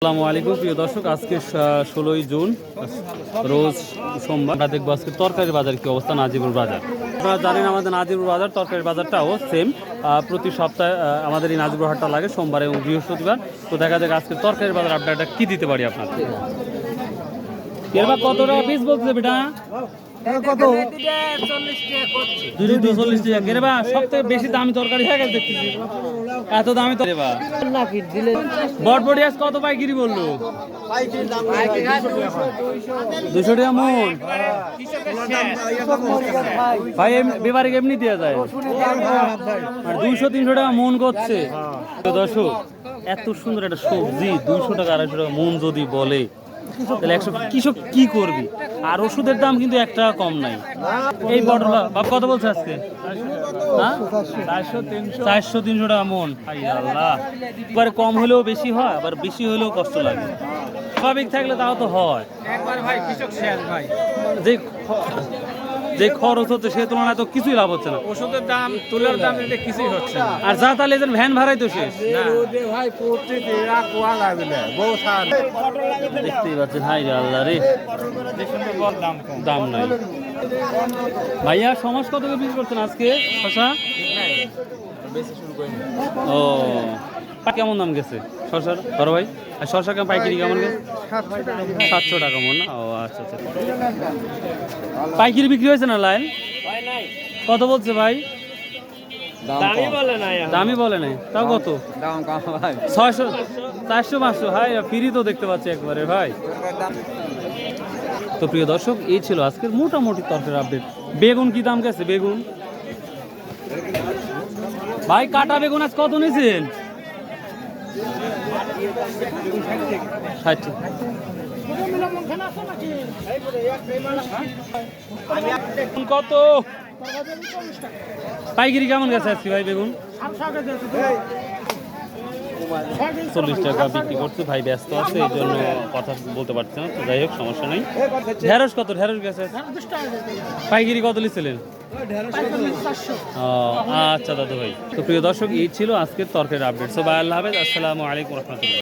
আসসালামু আলাইকুম প্রিয় দর্শক, আজকে 16ই জুন রোজ সোমবার। আমরা দেখবো আজকে তরকারি বাজার কি অবস্থা নাজিবুর বাজার। আপনারা জানেন আমাদের নাজিবুর বাজার তরকারি বাজারটাও সেম, প্রতি সপ্তাহে আমাদের এই নাজিবুর হাটটা লাগে সোমবার এবং বৃহস্পতিবার। তো দেখা যাক আজকে তরকারি বাজার আপডেটটা কি দিতে পারি আপনাদের। এবার কত টাকা পিস বলছে বেটা? কত? 240 টাকা। সবথেকে বেশি দামি তরকারি হয়ে গেছে দেখতেছি, এত দামি তো বটবটি আজ কত পাইকারি বললো? 200 টাকা মন। ভাই বেবারে এমনি দেওয়া যায় 200-300 টাকা মন করছে। দর্শক, এত সুন্দর একটা সবজি 200 টাকা 250 টাকা মন যদি বলে তাহলে কৃষক কি করবি? আর ওষুধের দাম কিন্তু 1 টাকা কম নাই। এই পটল বাপ কত বলছে আজকে? 400-300 টাকা মন। আল্লাহ, এবারে কম হলেও বেশি হয়, আবার বেশি হলেও কষ্ট লাগে। স্বাভাবিক থাকলে তাও তো হয়। যে খরচ হচ্ছে সে তুলনায় তো কিছুই লাভ হচ্ছে না। ওষুধের দাম, তুলার দাম কিছুই হচ্ছে না। আর যা তাহলে ভ্যান ভাড়াই তো শেষ। দেখতেই পাচ্ছেন, হাই রে আল্লাহ রে, দাম নাই। ভাইয়া সমাজ কত করে বিক্রি করছেন আজকে শশা? ও, কেমন দাম গেছে শশার বড় ভাই? আর শশা কেমন পাইকারি কেমন গেছে? 700 টাকা মন না? ও আচ্ছা আচ্ছা, পাইকারি বিক্রি হয়েছে না লাইন? কত বলছে ভাই? দামি বলে নাই, তাও কত? 600, 400, 500। হাই, ফ্রি তো দেখতে পাচ্ছি একবারে ভাই। তো প্রিয় দর্শক, এই ছিল আজকের মোটামুটি তরকারি আপডেট। বেগুন কি দাম গেছে? বেগুন ভাই, কাটা বেগুন আজ কত নিয়েছেন? 60। কত পাইকারি কেমন গেছে আজকে ভাই বেগুন? 40 টাকা বিক্রি করছে। ভাই ব্যস্ত আছে, এই জন্য কথা বলতে পারছে না। তো যাই হোক, সমস্যা নেই। ঢেঁড়স কত? ঢেঁড়স গেছে পাইকারি কত নিচ্ছিলেন? আচ্ছা দাদু ভাই। তো প্রিয় দর্শক, এই ছিল আজকের তরকারির আপডেট। সো ভাই, আল্লাহ হাফেজ, আসসালামু আলাইকুম রহমতুল্লাহ।